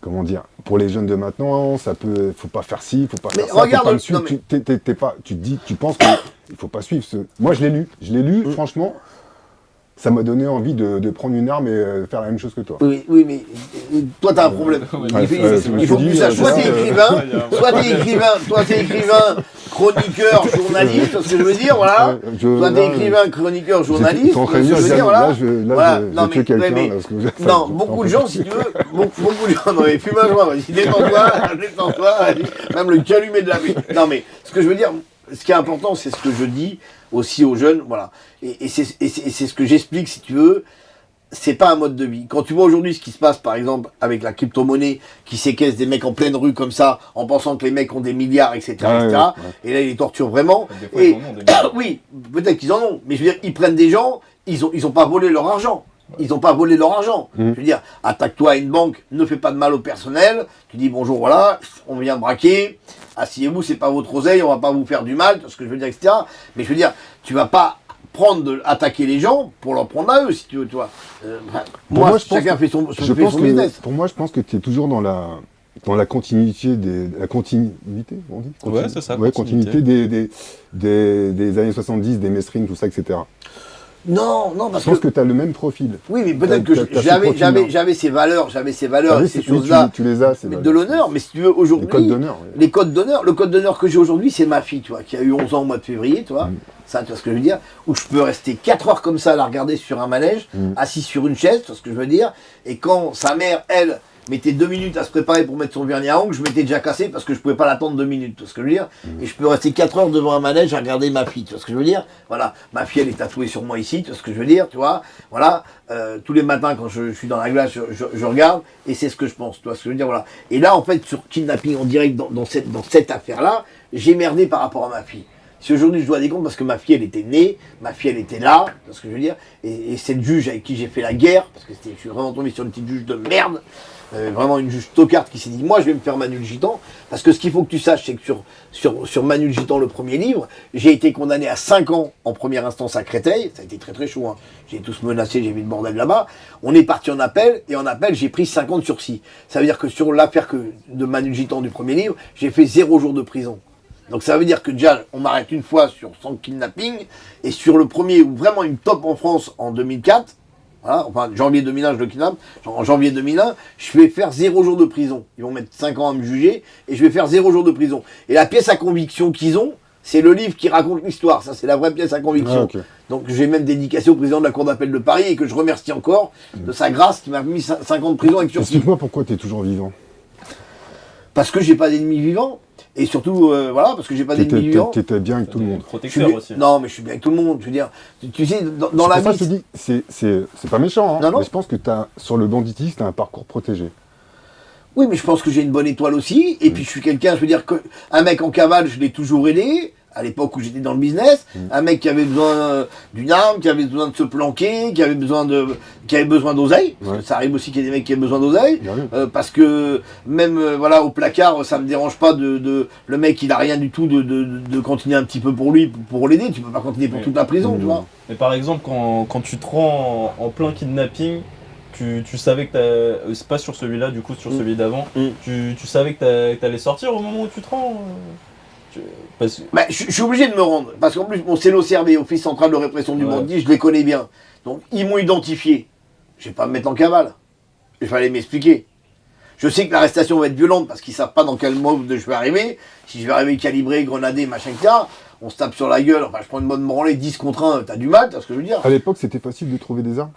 comment dire, pour les jeunes de maintenant, faut pas faire ci, faut pas faire ça, regarde, faut pas me suivre. non, Tu penses qu'il faut pas suivre ce. Moi, je l'ai lu, franchement. Ça m'a donné envie de prendre une arme et faire la même chose que toi. Oui, mais toi, t'as un problème. Il faut que tu saches, soit t'es écrivain, chroniqueur, journaliste, tu vois ce que je veux dire, voilà. Soit t'es écrivain, chroniqueur, journaliste, tu vois ce que je veux dire, voilà. Là, je quelqu'un. Non, beaucoup de gens, si tu veux, beaucoup de gens, non mais fume un joint, vas-y, détends-toi, même le calumet de la vie. Non mais, ce que je veux dire, ce qui est important, c'est ce que je dis aussi aux jeunes, voilà. Et c'est ce que j'explique, si tu veux, c'est pas un mode de vie. Quand tu vois aujourd'hui ce qui se passe, par exemple, avec la crypto-monnaie, qui séquestre des mecs en pleine rue comme ça, en pensant que les mecs ont des milliards, etc., et là, ils les torturent vraiment. Des fois, oui, peut-être qu'ils en ont, mais je veux dire, ils prennent des gens, ils ont pas volé leur argent. Ils n'ont pas volé leur argent. Je veux dire, attaque-toi à une banque, ne fais pas de mal au personnel. Tu dis bonjour, voilà, on vient braquer. Asseyez-vous, c'est pas votre oseille, on va pas vous faire du mal, ce que je veux dire, etc. Mais je veux dire, tu vas pas attaquer les gens pour leur prendre à eux, si tu veux, toi. Moi, chacun fait son business. Pour moi, je pense que tu es toujours dans la continuité on dit ouais, c'est ça. Continuité des années 70, des mainstream, tout ça, etc. Non, parce je pense que tu as le même profil. Oui, mais peut-être que j'avais ces valeurs et ces choses-là. Tu les as, de l'honneur, mais si tu veux, aujourd'hui. Les codes d'honneur. Le code d'honneur que j'ai aujourd'hui, c'est ma fille, tu vois, qui a eu 11 ans au mois de février, tu vois. Ça, tu vois ce que je veux dire. Où je peux rester 4 heures comme ça à la regarder sur un manège, assis sur une chaise, tu vois ce que je veux dire. Et quand sa mère, elle, mettait 2 minutes à se préparer pour mettre son vernis à ongles, je m'étais déjà cassé parce que je pouvais pas l'attendre 2 minutes, tu vois ce que je veux dire. Et je peux rester 4 heures devant un manège à regarder ma fille, tu vois ce que je veux dire. Voilà, ma fille elle est tatouée sur moi ici, tu vois ce que je veux dire, tu vois. Voilà, tous les matins quand je suis dans la glace, je regarde et c'est ce que je pense, tu vois ce que je veux dire, voilà. Et là en fait sur Kidnapping en direct dans cette affaire-là, j'ai merdé par rapport à ma fille. Si aujourd'hui je dois des comptes parce que ma fille elle était née, ma fille elle était là, tu vois ce que je veux dire, et cette juge avec qui j'ai fait la guerre, parce que je suis vraiment tombé sur une petite juge de merde, vraiment une juge tocarde qui s'est dit moi je vais me faire Manu le Gitan, parce que ce qu'il faut que tu saches c'est que sur Manu le Gitan, le premier livre, j'ai été condamné à 5 ans en première instance à Créteil, ça a été très très chaud, hein. J'ai tous menacé, j'ai mis le bordel là-bas, on est parti en appel, et en appel j'ai pris 5 ans de sursis. Ça veut dire que sur l'affaire de Manu le Gitan du premier livre, j'ai fait 0 jour de prison. Donc ça veut dire que déjà, on m'arrête une fois sur 100 kidnappings, et sur le premier, où vraiment une top en France en 2004, voilà, enfin janvier 2001 je le kidnappe, en janvier 2001, je vais faire 0 jour de prison. Ils vont mettre 5 ans à me juger, et je vais faire 0 jour de prison. Et la pièce à conviction qu'ils ont, c'est le livre qui raconte l'histoire, ça c'est la vraie pièce à conviction. Okay. Donc j'ai même dédicacé au président de la Cour d'appel de Paris, et que je remercie encore de sa grâce qui m'a mis 5 ans de prison avec sursis. Explique-moi pourquoi tu es toujours vivant. Parce que j'ai pas d'ennemis vivants. Et surtout, voilà, parce que j'ai pas d'ennemis vivants. T'étais bien avec tout le monde. Protecteur aussi. Non, mais je suis bien avec tout le monde. Je veux dire, tu sais, dans la vie. Je te dis, c'est pas méchant, hein, mais je pense que sur le banditisme, t'as un parcours protégé. Oui, mais je pense que j'ai une bonne étoile aussi. Et puis je suis quelqu'un, je veux dire, un mec en cavale, je l'ai toujours aidé. À l'époque où j'étais dans le business, un mec qui avait besoin d'une arme, qui avait besoin de se planquer, qui avait besoin d'oseille, parce que ça arrive aussi qu'il y ait des mecs qui aient besoin d'oseille, parce que même voilà au placard, ça me dérange pas le mec il a rien du tout de continuer un petit peu pour lui, pour l'aider, tu peux pas continuer pour toute la prison, tu vois. Mais par exemple quand tu te rends en plein kidnapping, tu savais que c'est pas sur celui-là, du coup sur celui d'avant, tu savais que t'allais sortir au moment où tu te rends je suis obligé de me rendre, parce qu'en plus, c'est l'OCRB, Office Central de Répression du Banditisme, je les connais bien. Donc, ils m'ont identifié. Je vais pas me mettre en cavale. Je vais aller m'expliquer. Je sais que l'arrestation va être violente, parce qu'ils savent pas dans quel mode je vais arriver. Si je vais arriver calibré, grenadé, machin, etc., on se tape sur la gueule, enfin, je prends une bonne branlée, 10 contre 1, t'as du mal, t'as ce que je veux dire. À l'époque, c'était facile de trouver des armes.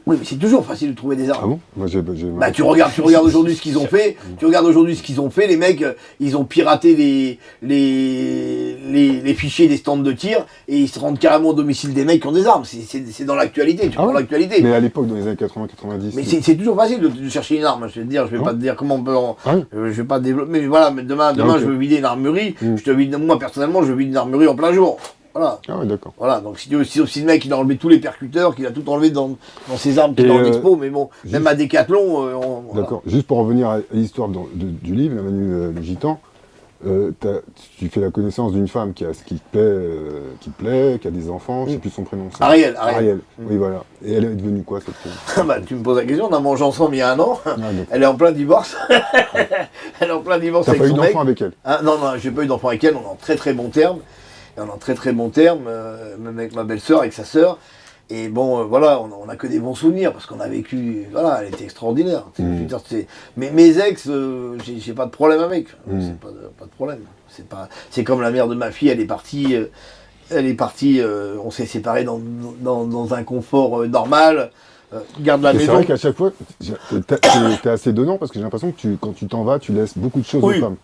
Oui, mais c'est toujours facile de trouver des armes. Ah bon? Moi, tu regardes aujourd'hui ce qu'ils ont fait. Tu regardes aujourd'hui ce qu'ils ont fait. Les mecs, ils ont piraté les fichiers des stands de tir et ils se rendent carrément au domicile des mecs qui ont des armes. C'est dans l'actualité. Tu prends l'actualité. Mais à l'époque, dans les années 80-90. Mais c'est toujours facile de chercher une arme. Je vais te dire, je vais pas te dire comment on peut. Je vais pas développer. Mais voilà, mais demain, je veux vider une armurerie. Moi personnellement, je vide une armurerie en plein jour. Voilà. Ah ouais, d'accord. Voilà, donc si le mec il a enlevé tous les percuteurs, qu'il a tout enlevé dans ses armes qui sont dans l'expo, mais bon, même à Decathlon. D'accord, juste pour revenir à l'histoire du livre, Manu le Gitan, tu fais la connaissance d'une femme qui te plaît, qui a des enfants, je sais plus son prénom. Ça. Ariel. Oui, voilà. Et elle est devenue quoi, cette fille? Bah, tu me poses la question, on a mangé ensemble il y a 1 an. Elle est en plein divorce. Elle est en plein divorce T'as avec pas eu son mec. d'enfant avec elle? Non, j'ai pas eu d'enfant avec elle, on est en très très bons termes. Et on est en très très bons termes, même avec ma belle-sœur, avec sa sœur. Et bon, voilà, on a que des bons souvenirs, parce qu'on a vécu, voilà, elle était extraordinaire. Je veux dire, mais mes ex, j'ai pas de problème avec, c'est pas de problème. C'est comme la mère de ma fille, elle est partie, on s'est séparés dans un confort normal, garde la C'est maison. vrai qu'à chaque fois, t'es assez donnant, parce que j'ai l'impression que quand tu t'en vas, tu laisses beaucoup de choses aux femmes.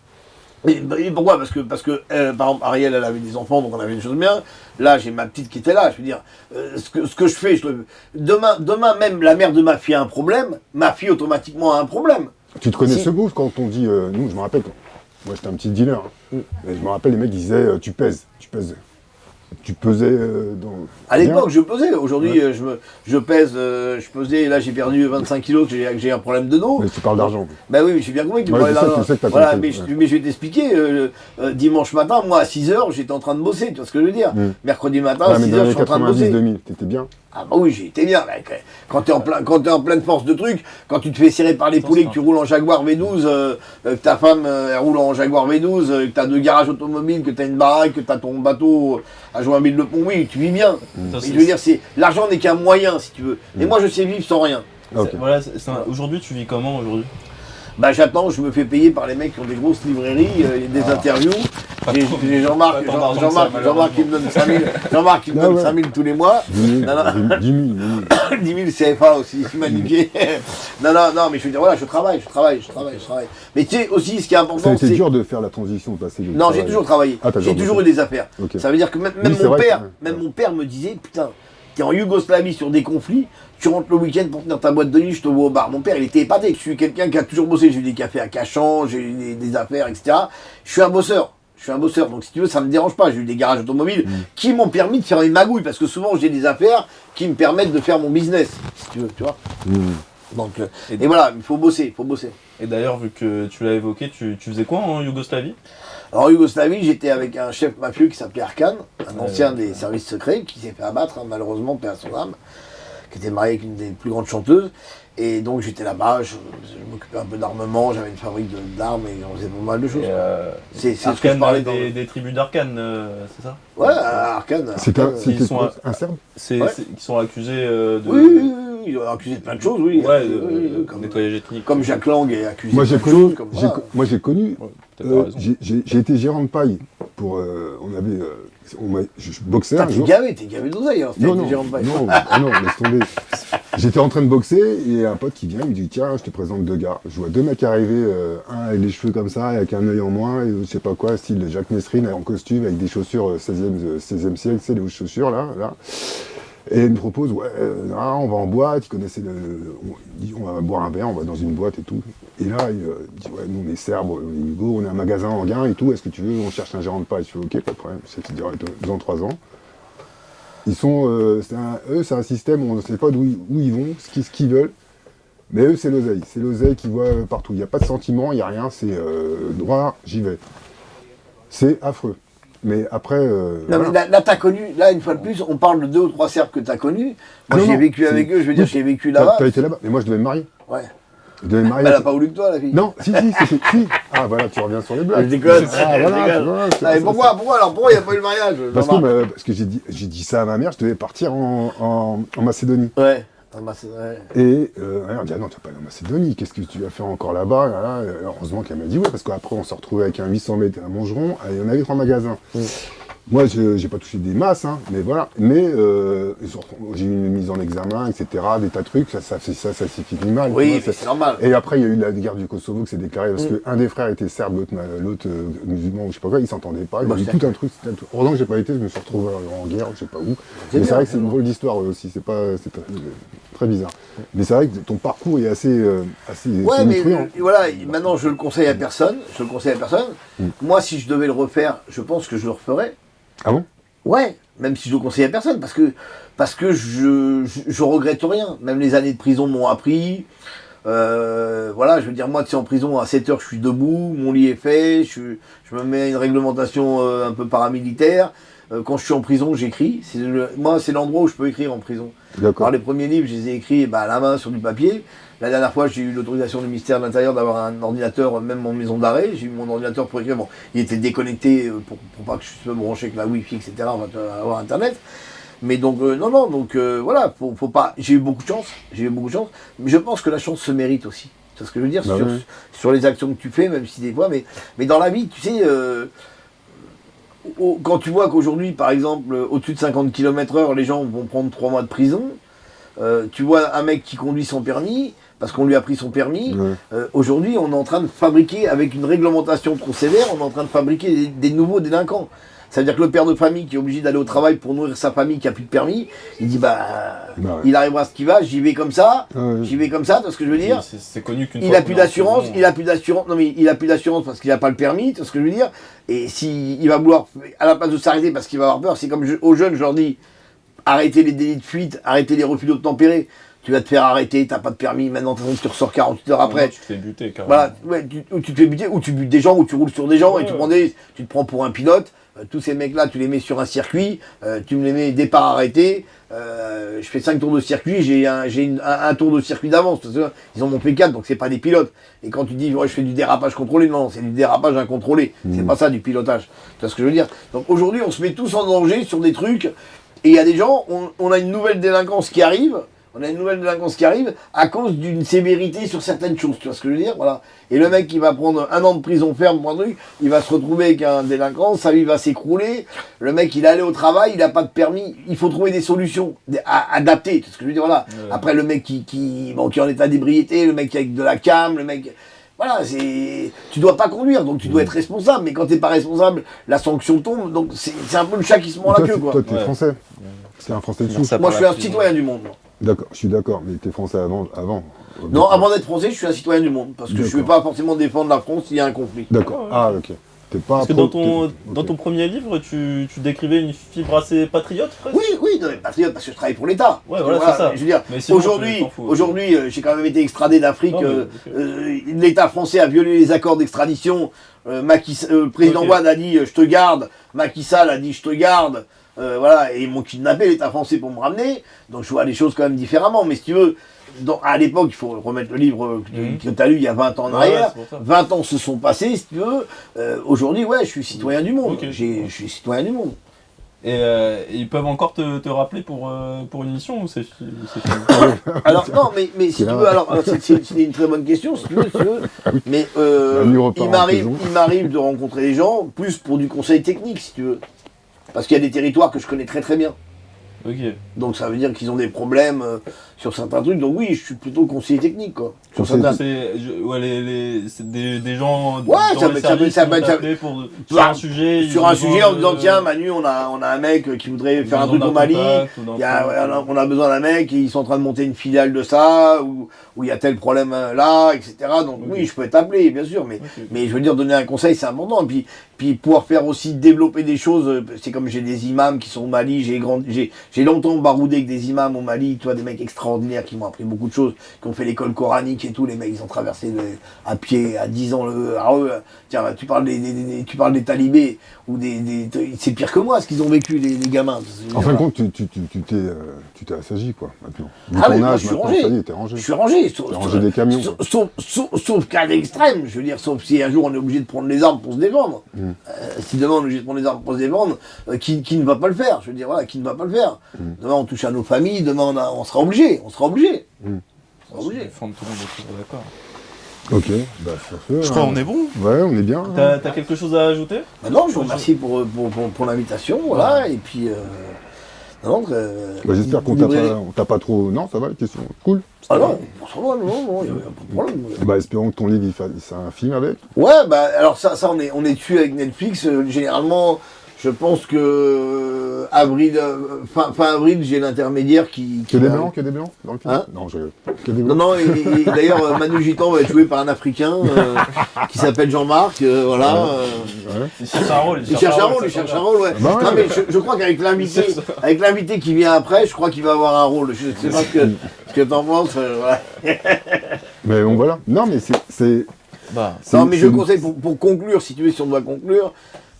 Et pourquoi? Parce que par exemple, Ariel, elle avait des enfants, donc on avait des choses bien. Là, j'ai ma petite qui était là. Je veux dire, ce que je fais, demain même, la mère de ma fille a un problème, ma fille automatiquement a un problème. Tu te connais ce move quand on dit, nous, je me rappelle, moi j'étais un petit dealer, hein. Et je me rappelle, les mecs disaient, tu pèses. Tu pesais dans... À l'époque, je pesais. Aujourd'hui, je pèse, je pesais, là j'ai perdu 25 kilos, que j'ai un problème de dos. Mais tu parles d'argent. Ben oui, j'ai bien compris que tu Ouais, parlais d'argent. je sais que t'as Voilà, compris, mais je vais t'expliquer. Dimanche matin, moi à 6h, j'étais en train de bosser, tu vois ce que je veux dire. Mercredi matin, à 6h, je suis en train de bosser. 2000, t'étais bien. Ah bah oui, j'ai été bien, mec. Quand t'es en pleine force de truc, quand tu te fais serrer par les poulets, que tu roules en Jaguar V12, que ta femme elle roule en Jaguar V12, que t'as 2 garages automobiles, que t'as une baraque, que t'as ton bateau à Joinville-le-Pont, oui, tu vis bien. Mais je veux dire, l'argent n'est qu'un moyen, si tu veux. Et moi, je sais vivre sans rien. Okay. Voilà, aujourd'hui, tu vis comment aujourd'hui? Bah j'attends, je me fais payer par les mecs qui ont des grosses librairies, des interviews. J'ai Jean-Marc qui me donne 5000, Jean-Marc qui me donne 5000 tous les mois. 10 000. 10 000 CFA aussi, il m'a niqué. Non, mais je veux dire, voilà, je travaille. Mais tu sais aussi, ce qui est important, c'est... Ça a été dur de faire la transition, de passer. Non, j'ai toujours travaillé. J'ai toujours eu des affaires. Okay. Ça veut dire que même mon père me disait, putain, t'es en Yougoslavie sur des conflits, tu rentres le week-end pour tenir ta boîte de nuit, je te vois au bar. Mon père, il était épaté. Je suis quelqu'un qui a toujours bossé. J'ai eu des cafés à Cachan, j'ai eu des affaires, etc. Je suis un bosseur. Donc si tu veux, ça me dérange pas. J'ai eu des garages automobiles qui m'ont permis de faire une magouille, parce que souvent j'ai des affaires qui me permettent de faire mon business, si tu veux, tu vois. Donc, et voilà, il faut bosser. Et d'ailleurs, vu que tu l'as évoqué, tu faisais quoi en Yougoslavie? Alors en Yougoslavie, j'étais avec un chef mafieux qui s'appelait Arkan, un ancien des services secrets, qui s'est fait abattre, malheureusement, paix à son âme, qui était marié avec une des plus grandes chanteuses. Et donc j'étais là-bas, je m'occupais un peu d'armement, j'avais une fabrique d'armes et on faisait pas mal de choses. C'est ce que je parlais des tribus d'Arkane, c'est ça? Ouais, Arkane. C'était un Serbe? Qui sont accusés de... Oui, ils ont accusé de plein de choses, oui. Ouais, comme nettoyage ethnique. Comme Jacques Lang est accusé de plein de choses. Moi j'ai connu, j'ai été gérant de paille pour... je boxais un jour. T'es gavé d'oseille, hein, non, laisse tomber. J'étais en train de boxer et un pote qui vient, il me dit tiens, je te présente 2 gars. Je vois 2 mecs arriver, un avec les cheveux comme ça, avec un œil en moins, et je sais pas quoi, style Jacques Messrine en costume avec des chaussures 16e siècle, c'est les hautes chaussures là. Et il me propose, on va en boîte, il connaissait il dit on va boire un verre, on va dans une boîte et tout. Et là, il dit nous on est Serbes, on est Hugo, on a un magasin en gain et tout, est-ce que tu veux, on cherche un gérant de paille. Je fais ok, pas de problème, c'est qui dirait 2 ans, 3 ans. Ils sont, c'est un système où on ne sait pas où ils vont, ce qu'ils veulent, mais eux c'est l'oseille qu'ils voient partout. Il n'y a pas de sentiment, il n'y a rien, c'est droit, j'y vais. C'est affreux. Mais après. Non, mais là, t'as connu, là, une fois de plus, on parle de 2 ou 3 Serbes que t'as connus. Moi, j'ai vécu avec eux, je veux dire, j'ai vécu là-bas. T'as été là-bas, mais moi, je devais me marier. Ouais. Je devais me marier. Elle a pas voulu que toi, la fille. Non, si. Ah, voilà, tu reviens sur les blagues. Je déconne. Voilà, pourquoi il n'y a pas eu le mariage? Parce que j'ai dit ça à ma mère, je devais partir en Macédonie. Ouais. Et elle me dit, ah non, tu vas pas aller en Macédonie, qu'est-ce que tu vas faire encore là-bas? Heureusement qu'elle m'a dit, ouais, parce qu'après on s'est retrouvé avec un 800 mètres à Montgeron, et on avait 3 magasins. Moi, j'ai pas touché des masses, hein, mais voilà. Mais j'ai eu une mise en examen, etc., des tas de trucs, ça s'est fini mal. Oui, mais c'est normal. Et après, il y a eu la guerre du Kosovo qui s'est déclarée, parce qu'un des frères était serbe, l'autre musulman, ou je sais pas quoi, ils s'entendaient pas. Il y a eu tout un truc. Heureusement que j'ai pas été, je me suis retrouvé en guerre, je sais pas où. Mais c'est vrai que c'est une drôle d'histoire aussi, c'est très bizarre. Mais c'est vrai que ton parcours est assez ouais, mais voilà, maintenant je le conseille à personne. Moi, si je devais le refaire, je pense que je le referais. Ah bon? Ouais, même si je le conseille à personne, parce que je regrette rien. Même les années de prison m'ont appris. Voilà, je veux dire, moi, tu sais, en prison, à 7 heures, je suis debout, mon lit est fait, je me mets à une réglementation un peu paramilitaire. Quand je suis en prison, j'écris. Moi, c'est l'endroit où je peux écrire en prison. D'accord. Alors, les premiers livres, je les ai écrits à la main sur du papier. La dernière fois, j'ai eu l'autorisation du ministère de l'Intérieur d'avoir un ordinateur, même en maison d'arrêt. J'ai eu mon ordinateur pour écrire. Bon, il était déconnecté pour pas que je puisse me brancher avec la Wi-Fi, etc., avoir Internet. Mais donc, voilà, faut pas. J'ai eu beaucoup de chance. Mais je pense que la chance se mérite aussi. C'est ce que je veux dire sur les actions que tu fais, même si des fois. Mais dans la vie, tu sais. Quand tu vois qu'aujourd'hui, par exemple, au-dessus de 50 km/h, les gens vont prendre 3 mois de prison, tu vois un mec qui conduit sans permis, parce qu'on lui a pris son permis, aujourd'hui, on est en train de fabriquer, avec une réglementation trop sévère, on est en train de fabriquer des nouveaux délinquants. Ça veut dire que le père de famille qui est obligé d'aller au travail pour nourrir sa famille qui a plus de permis, il dit il arrivera ce qu'il va, j'y vais comme ça, tu vois ce que je veux dire. C'est connu qu'une il a plus d'assurance, il a plus d'assurance parce qu'il n'a pas le permis, tu vois ce que je veux dire. Et s'il va vouloir, à la place de s'arrêter parce qu'il va avoir peur, c'est comme aux jeunes, je leur dis, arrêtez les délits de fuite, arrêtez les refus d'obtempérer. Tu vas te faire arrêter, t'as pas de permis, maintenant tu ressors 48 heures après. Tu te fais buter carrément. Voilà, tu te fais buter, ou tu butes des gens, ou tu roules sur des gens, et tu te prends pour un pilote. Tous ces mecs-là, tu les mets sur un circuit, tu me les mets départ arrêté, je fais 5 tours de circuit, j'ai un tour de circuit d'avance, parce qu'ils en ont fait 4, donc c'est pas des pilotes. Et quand tu dis, je fais du dérapage contrôlé, non, c'est du dérapage incontrôlé, c'est pas ça du pilotage. Tu vois ce que je veux dire? Donc aujourd'hui, on se met tous en danger sur des trucs, et il y a des gens, on a une nouvelle délinquance qui arrive, à cause d'une sévérité sur certaines choses, tu vois ce que je veux dire, voilà. Et le mec qui va prendre 1 an de prison ferme pour un truc, il va se retrouver avec un délinquant, sa vie va s'écrouler, le mec il est allé au travail, il n'a pas de permis, il faut trouver des solutions adaptées, tu vois ce que je veux dire, voilà. Après le mec qui est en état d'ébriété, le mec qui a de la cam, le mec... Voilà, tu dois pas conduire, donc tu dois être responsable, mais quand t'es pas responsable, la sanction tombe, donc c'est un peu le chat qui se mord la queue, quoi. Toi, t'es français. C'est un français de souche. Moi, je suis un citoyen du monde. D'accord, je suis d'accord, mais t'es français avant. Non, avant d'être français, je suis un citoyen du monde, parce que je ne vais pas forcément défendre la France s'il y a un conflit. D'accord, ah ok. Parce que dans ton premier livre, tu décrivais une fibre assez patriote, presque. Oui, non, mais patriote, parce que je travaille pour l'État. Ouais, voilà, c'est ça. Je veux dire, aujourd'hui, j'ai quand même été extradé d'Afrique. L'État français a violé les accords d'extradition. Le président Ouad a dit je te garde. Macky Sall a dit je te garde. Voilà, et ils m'ont kidnappé, l'État français, pour me ramener. Donc je vois les choses quand même différemment. Mais si tu veux, à l'époque, il faut remettre le livre que tu as lu il y a 20 ans en arrière. 20 ans se sont passés, si tu veux. Aujourd'hui, je suis citoyen du monde. Je suis citoyen du monde. Et ils peuvent encore te rappeler pour une mission ou c'est fini? Alors non, mais si tu veux, c'est une très bonne question, si tu veux. Mais il m'arrive de rencontrer des gens, plus pour du conseil technique, si tu veux. Parce qu'il y a des territoires que je connais très très bien. Ok. Donc ça veut dire qu'ils ont des problèmes sur certains trucs. Donc oui, je suis plutôt conseiller technique, quoi. Sur certains... C'est des gens ça peut être sur un sujet. Sur un sujet en disant tiens Manu, on a un mec qui voudrait faire un truc au Mali. On a besoin d'un mec, ils sont en train de monter une filiale de ça, où il y a tel problème là, etc. Donc oui, je peux être appelé, bien sûr, mais je veux dire donner un conseil, c'est important. Et puis pouvoir faire aussi développer des choses, c'est comme j'ai des imams qui sont au Mali, j'ai longtemps baroudé avec des imams au Mali, tu vois, des mecs extraordinaires qui m'ont appris beaucoup de choses, qui ont fait l'école coranique et tout, les mecs ils ont traversé à pied à 10 ans tiens, tu parles des talibés ou c'est pire que moi ce qu'ils ont vécu les gamins. En fin de compte, tu t'es assagi quoi maintenant. Moi, je suis rangé. Je suis rangé. Tu as rangé des camions. Sauf cas d'extrême, je veux dire, sauf si un jour on est obligé de prendre les armes pour se défendre. Si demain on est obligé de prendre les armes pour se défendre, qui ne va pas le faire? Je veux dire, voilà, qui ne va pas le faire? Demain on touche à nos familles, demain on sera obligé. On sera obligé. Défendre tout le monde est toujours d'accord. Ok, sur ce. Je crois qu'on est bon. Ouais, on est bien. T'as quelque chose à ajouter? Non, je vous remercie pour l'invitation, voilà, et puis. J'espère qu'on t'a pas trop. Non, ça va, question. Cool. Ah non, non, il n'y a pas de problème. Espérons que ton livre, c'est un film avec. Ouais, alors ça on est dessus avec Netflix. Généralement, je pense que fin avril, j'ai l'intermédiaire qui Que des blancs dans le film. Hein? Non, je que des blancs. Non, et d'ailleurs, Manu Gitan va être joué par un Africain qui s'appelle Jean-Marc, voilà. Il cherche un rôle. Il cherche un rôle, ouais. Non, mais je crois qu'avec l'invité qui vient après, je crois qu'il va avoir un rôle. Je sais pas ce que t'en penses, voilà. Mais bon, voilà. Non, mais c'est. Non, mais je conseille, pour conclure, si tu veux, si on doit conclure,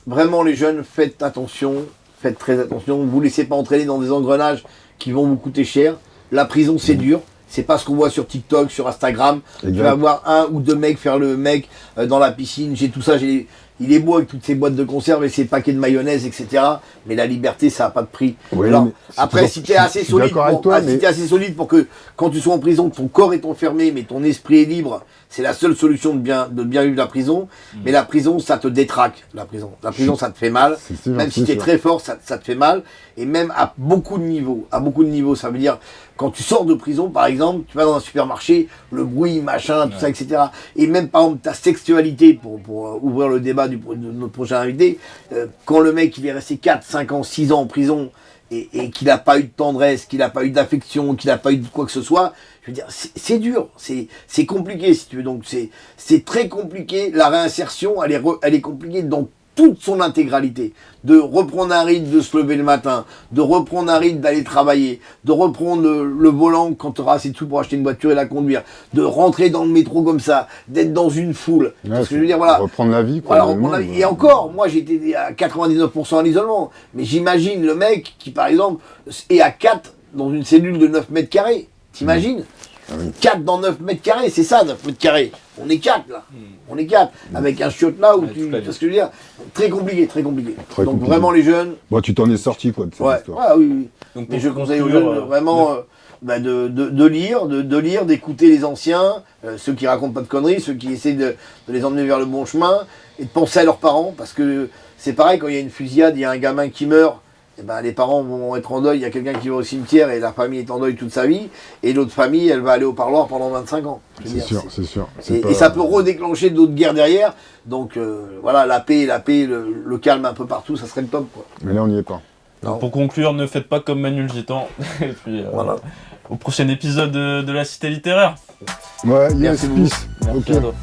vraiment les jeunes, faites attention, faites très attention, ne vous laissez pas entraîner dans des engrenages qui vont vous coûter cher. La prison, c'est dur. C'est pas ce qu'on voit sur TikTok, sur Instagram. Exact. Tu vas voir 1 ou 2 mecs faire le mec dans la piscine. J'ai tout ça, il est beau avec toutes ces boîtes de conserve et ces paquets de mayonnaise, etc. Mais la liberté, ça n'a pas de prix. Ouais, Alors, mais après, si tu es assez solide, si t'es assez solide pour que quand tu sois en prison, ton corps est enfermé, mais ton esprit est libre, c'est la seule solution de bien vivre la prison. Mais la prison, ça te détraque, la prison. La prison, ça te fait mal. sûr, Même si tu es très fort, ça te fait mal. Et même à beaucoup de niveaux. À beaucoup de niveaux. Ça veut dire, quand tu sors de prison, par exemple, tu vas dans un supermarché, le bruit, machin, tout ça, etc. Et même, par exemple, ta sexualité, pour ouvrir le débat de notre prochain invité, quand le mec, il est resté 4, 5 ans, 6 ans en prison, et qu'il n'a pas eu de tendresse, qu'il n'a pas eu d'affection, qu'il n'a pas eu de quoi que ce soit, je veux dire, c'est dur, c'est compliqué, si tu veux. Donc, c'est très compliqué. La réinsertion, elle est compliquée dans toute son intégralité. De reprendre un rythme de se lever le matin, de reprendre un rythme d'aller travailler, de reprendre le volant quand tu auras assez de sous pour acheter une voiture et la conduire, de rentrer dans le métro comme ça, d'être dans une foule. Ouais, Parce que je veux dire, voilà. Reprendre la vie, quoi. Voilà, reprendre la vie. Et encore, moi j'étais à 99% en isolement. Mais j'imagine le mec qui, par exemple, est à 4 dans une cellule de 9 mètres carrés. T'imagines ? 4 dans 9 mètres carrés, c'est ça, 9 mètres carrés. On est 4 là. On est 4. Avec un chiotte là où tu vois ce que je veux dire. Très compliqué, très compliqué. Très Donc compliqué. vraiment les jeunes. Bon, tu t'en es sorti, quoi, de cette histoire. Ouais, oui. Donc, Mais je pour conseille aux conclure, jeunes vraiment de lire, d'écouter les anciens, ceux qui racontent pas de conneries, ceux qui essaient de les emmener vers le bon chemin, et de penser à leurs parents, parce que c'est pareil, quand il y a une fusillade, il y a un gamin qui meurt, et ben les parents vont être en deuil, il y a quelqu'un qui va au cimetière et la famille est en deuil toute sa vie, et l'autre famille, elle va aller au parloir pendant 25 ans. C'est sûr. Et ça peut redéclencher d'autres guerres derrière, donc voilà, la paix, le calme un peu partout, ça serait le top, quoi. Mais là, on n'y est pas. Donc, pour conclure, ne faites pas comme Manu le Gitan. Et puis, Voilà. au prochain épisode de la Cité littéraire. Ouais, Merci yes, beaucoup. peace. Merci Ok. à toi.